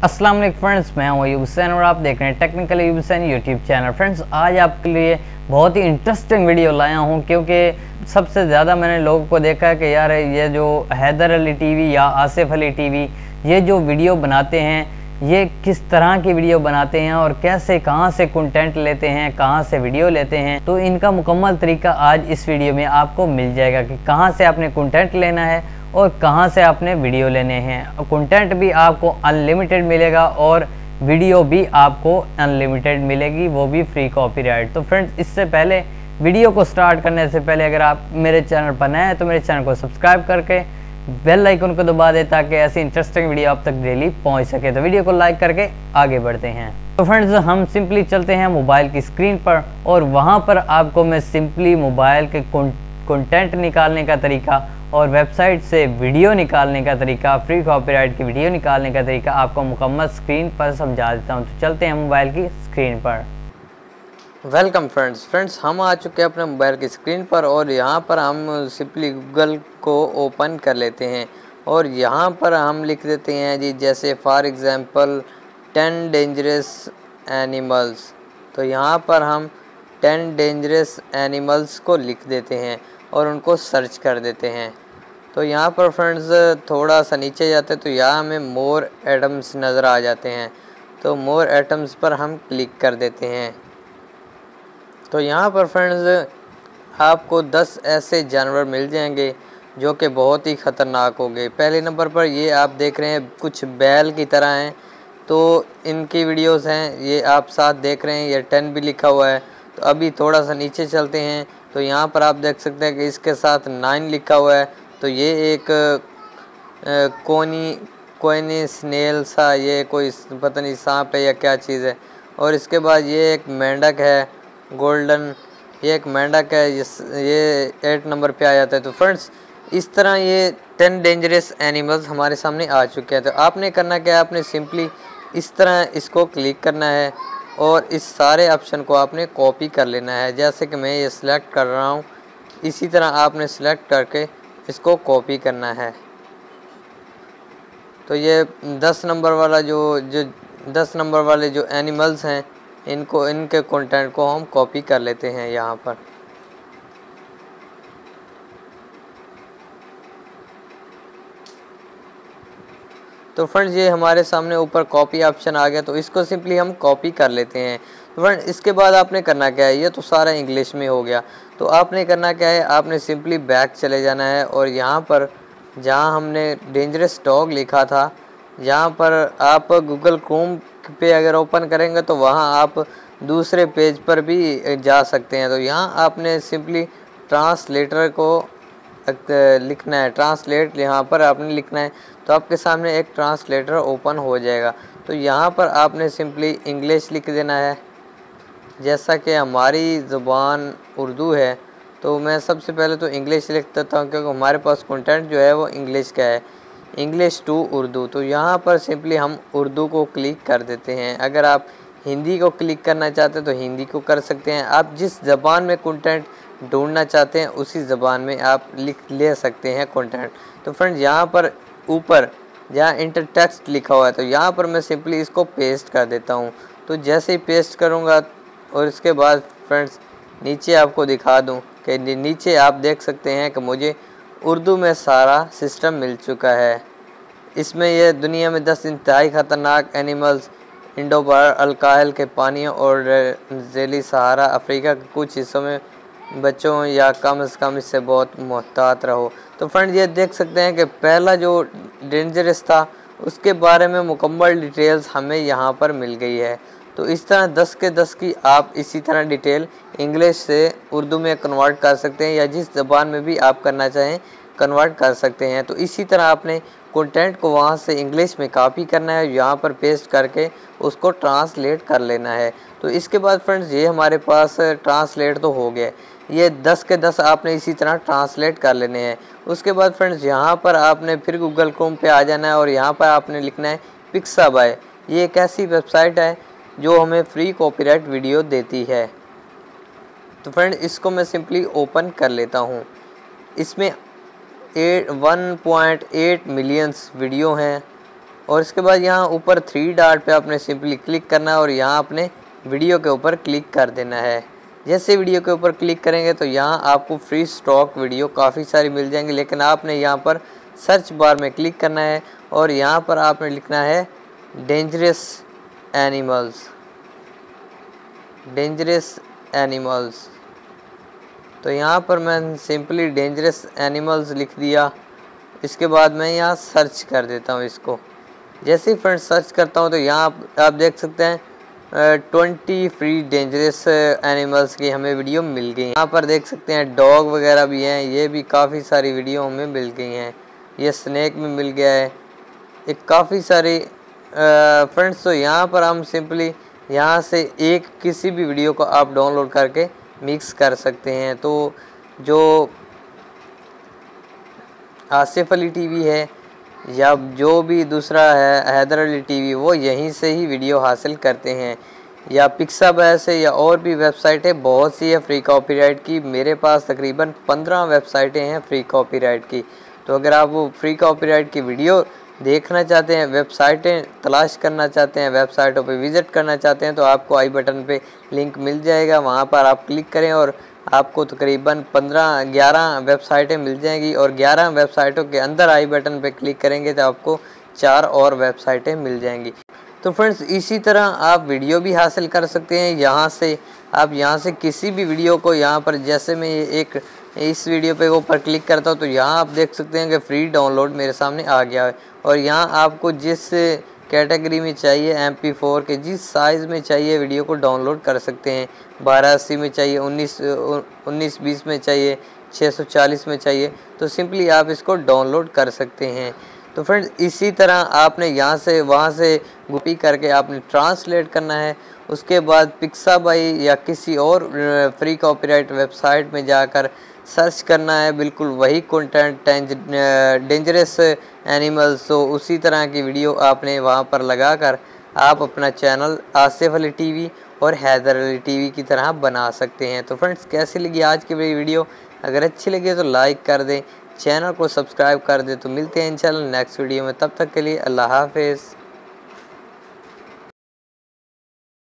अस्सलाम वालेकुम फ्रेंड्स, मैं हूं अयूब हुसैन और आप देख रहे हैं technical Ayub Hussain YouTube channel. Friends, आज आपके लिए बहुत ही इंटरेस्टिंग वीडियो लाया हूं क्योंकि सबसे ज़्यादा मैंने लोगों को देखा है कि यार ये जो हैदर अली टीवी या आसिफ अली टीवी ये जो वीडियो बनाते हैं ये किस तरह की वीडियो बनाते हैं और कैसे कहां से कंटेंट लेते हैं, कहां से वीडियो लेते हैं। तो इनका मुकम्मल तरीका आज इस वीडियो में आपको मिल जाएगा कि कहां से आपने कंटेंट लेना है और कहां से आपने वीडियो लेने हैं। कंटेंट भी आपको अनलिमिटेड मिलेगा और वीडियो भी आपको अनलिमिटेड मिलेगी, वो भी फ्री कॉपीराइट। तो फ्रेंड्स, इससे पहले वीडियो को स्टार्ट करने से पहले अगर आप मेरे चैनल पर नए हैं तो मेरे चैनल को सब्सक्राइब करके बेल आइकन को दबा दें ताकि ऐसी इंटरेस्टिंग वीडियो आप तक डेली पहुंच सके। तो वीडियो को लाइक करके आगे बढ़ते हैं। तो फ्रेंड्स, हम सिंपली चलते हैं मोबाइल की स्क्रीन पर और वहां पर आपको मैं सिंपली मोबाइल के कंटेंट निकालने का तरीका और वेबसाइट से वीडियो निकालने का तरीका, फ्री कॉपीराइट की वीडियो निकालने का तरीका आपको मुकम्मल स्क्रीन पर समझा देता हूं। तो चलते हैं मोबाइल की स्क्रीन पर। वेलकम फ्रेंड्स, हम आ चुके हैं अपने मोबाइल की स्क्रीन पर और यहाँ पर हम सिंपली गूगल को ओपन कर लेते हैं और यहाँ पर हम लिख देते हैं जी, जैसे फॉर एग्ज़ाम्पल 10 डेंजरस एनिमल्स। तो यहाँ पर हम 10 डेंजरस एनिमल्स को लिख देते हैं और उनको सर्च कर देते हैं। तो यहाँ पर फ्रेंड्स थोड़ा सा नीचे जाते हैं तो यहाँ हमें मोर एटम्स नज़र आ जाते हैं। तो मोर एटम्स पर हम क्लिक कर देते हैं। तो यहाँ पर फ्रेंड्स आपको 10 ऐसे जानवर मिल जाएंगे जो कि बहुत ही ख़तरनाक होंगे। पहले नंबर पर ये आप देख रहे हैं कुछ बैल की तरह हैं, तो इनकी वीडियोस हैं, ये आप साथ देख रहे हैं, ये 10 भी लिखा हुआ है। तो अभी थोड़ा सा नीचे चलते हैं तो यहाँ पर आप देख सकते हैं कि इसके साथ 9 लिखा हुआ है। तो ये एक कोनी स्नेल सा, ये कोई पता नहीं सांप है या क्या चीज़ है। और इसके बाद ये एक मेंढक है गोल्डन, ये एक मेंढक है, ये 8 नंबर पे आ जाता है। तो फ्रेंड्स, इस तरह ये 10 डेंजरस एनिमल्स हमारे सामने आ चुके हैं। तो आपने करना क्या है, आपने सिंपली इस तरह इसको क्लिक करना है और इस सारे ऑप्शन को आपने कॉपी कर लेना है। जैसे कि मैं ये सिलेक्ट कर रहा हूँ, इसी तरह आपने सिलेक्ट करके इसको कॉपी करना है। तो ये 10 नंबर वाला जो 10 नंबर वाले जो एनिमल्स हैं इनके कंटेंट को हम कॉपी कर लेते हैं यहाँ पर। तो फ्रेंड्स, ये हमारे सामने ऊपर कॉपी ऑप्शन आ गया, तो इसको सिंपली हम कॉपी कर लेते हैं। तो फ्रेंड्स, इसके बाद आपने करना क्या है, ये तो सारा इंग्लिश में हो गया। तो आपने करना क्या है, आपने सिंपली बैक चले जाना है और यहाँ पर जहाँ हमने डेंजरस डॉग लिखा था, यहाँ पर आप गूगल क्रोम पे अगर ओपन करेंगे तो वहाँ आप दूसरे पेज पर भी जा सकते हैं। तो यहाँ आपने सिंपली ट्रांसलेटर को लिखना है, ट्रांसलेट यहाँ पर आपने लिखना है। तो आपके सामने एक ट्रांसलेटर ओपन हो जाएगा। तो यहाँ पर आपने सिंपली इंग्लिश लिख देना है। जैसा कि हमारी ज़ुबान उर्दू है तो मैं सबसे पहले तो इंग्लिश लिख देता हूँ क्योंकि हमारे पास कंटेंट जो है वो इंग्लिश का है, इंग्लिश टू उर्दू। तो यहाँ पर सिंपली हम उर्दू को क्लिक कर देते हैं। अगर आप हिंदी को क्लिक करना चाहते हैं तो हिंदी को कर सकते हैं। आप जिस ज़बान में कंटेंट ढूंढना चाहते हैं उसी ज़बान में आप लिख ले सकते हैं कंटेंट। तो फ्रेंड्स, यहाँ पर ऊपर जहाँ इंटर टेक्स्ट लिखा हुआ है तो यहाँ पर मैं सिंपली इसको पेस्ट कर देता हूँ। तो जैसे ही पेस्ट करूँगा और इसके बाद फ्रेंड्स नीचे आपको दिखा दूँ कि नीचे आप देख सकते हैं कि मुझे उर्दू में सारा सिस्टम मिल चुका है। इसमें यह दुनिया में 10 इंतहाई ख़तरनाक एनिमल्स, इंडो बहर अलकाहल के पानियों और ज़ैली सहारा अफ्रीका के कुछ हिस्सों में बच्चों या कम से कम इससे बहुत मोहतात रहो। तो फ्रेंड्स, ये देख सकते हैं कि पहला जो डेंजरस था उसके बारे में मुकम्मल डिटेल्स हमें यहाँ पर मिल गई है। तो इस तरह 10 के 10 की आप इसी तरह डिटेल इंग्लिश से उर्दू में कन्वर्ट कर सकते हैं या जिस ज़बान में भी आप करना चाहें कन्वर्ट कर सकते हैं। तो इसी तरह आपने कंटेंट को वहाँ से इंग्लिश में कॉपी करना है, यहाँ पर पेस्ट करके उसको ट्रांसलेट कर लेना है। तो इसके बाद फ्रेंड्स, ये हमारे पास ट्रांसलेट तो हो गया, ये 10 के 10 आपने इसी तरह ट्रांसलेट कर लेने हैं। उसके बाद फ्रेंड्स, यहाँ पर आपने फिर गूगल क्रोम पे आ जाना है और यहाँ पर आपने लिखना है पिक्साबाय। ये एक ऐसी वेबसाइट है जो हमें फ्री कॉपीराइट वीडियो देती है। तो फ्रेंड, इसको मैं सिंपली ओपन कर लेता हूँ। इसमें 1.8 मिलियंस वीडियो हैं और इसके बाद यहाँ ऊपर 3 डॉट पे आपने सिंपली क्लिक करना है और यहाँ अपने वीडियो के ऊपर क्लिक कर देना है। जैसे वीडियो के ऊपर क्लिक करेंगे तो यहाँ आपको फ्री स्टॉक वीडियो काफ़ी सारी मिल जाएंगी, लेकिन आपने यहाँ पर सर्च बार में क्लिक करना है और यहाँ पर आपने लिखना है डेंजरस एनिमल्स। तो यहाँ पर मैं सिंपली डेंजरस एनिमल्स लिख दिया। इसके बाद मैं यहाँ सर्च कर देता हूँ इसको। जैसे ही फ्रेंड्स सर्च करता हूँ तो यहाँ आप देख सकते हैं 20 फ्री डेंजरस एनिमल्स की हमें वीडियो मिल गई। यहाँ पर देख सकते हैं डॉग वगैरह भी हैं, ये भी काफ़ी सारी वीडियो हमें मिल गई हैं। ये स्नैक में मिल गया है, एक काफ़ी सारी फ्रेंड्स। तो यहाँ पर हम सिंपली यहाँ से एक किसी भी वीडियो को आप डाउनलोड करके मिक्स कर सकते हैं। तो जो आसिफ अली टीवी है या जो भी दूसरा है हैदर अली टीवी, वो यहीं से ही वीडियो हासिल करते हैं, या पिक्साबैस है या और भी वेबसाइट है, बहुत सी है फ्री कॉपीराइट की। मेरे पास तकरीबन 15 वेबसाइटें हैं फ्री कॉपीराइट की। तो अगर आप वो फ्री कॉपीराइट की वीडियो देखना चाहते हैं, वेबसाइटें तलाश करना चाहते हैं, वेबसाइटों पे विज़िट करना चाहते हैं, तो आपको आई बटन पे लिंक मिल जाएगा, वहाँ पर आप क्लिक करें और आपको तकरीबन 11 वेबसाइटें मिल जाएंगी। और 11 वेबसाइटों के अंदर आई बटन पे क्लिक करेंगे तो आपको 4 और वेबसाइटें मिल जाएंगी। तो फ्रेंड्स इसी तरह आप वीडियो भी हासिल कर सकते हैं। यहाँ से किसी भी वीडियो को, यहाँ पर जैसे मैं एक इस वीडियो पे ऊपर क्लिक करता हूँ तो यहाँ आप देख सकते हैं कि फ्री डाउनलोड मेरे सामने आ गया है। और यहाँ आपको जिस कैटेगरी में चाहिए MP4 के जिस साइज़ में चाहिए वीडियो को डाउनलोड कर सकते हैं। 1280 में चाहिए, 1920 में चाहिए, 640 में चाहिए, तो सिंपली आप इसको डाउनलोड कर सकते हैं। तो फ्रेंड्स इसी तरह आपने यहाँ से वहाँ से कॉपी करके आपने ट्रांसलेट करना है। उसके बाद पिक्साबाई या किसी और फ्री कॉपीराइट वेबसाइट में जाकर सर्च करना है बिल्कुल वही कंटेंट डेंजरस एनिमल्स। तो उसी तरह की वीडियो आपने वहाँ पर लगाकर आप अपना चैनल आसिफ अली टीवी और हैदर अली टीवी की तरह बना सकते हैं। तो फ्रेंड्स कैसी लगी आज की वीडियो? अगर अच्छी लगी तो लाइक कर दें, चैनल को सब्सक्राइब कर दें। तो मिलते हैं इंशाल्लाह नेक्स्ट वीडियो में, तब तक के लिए अल्लाह हाफिज़।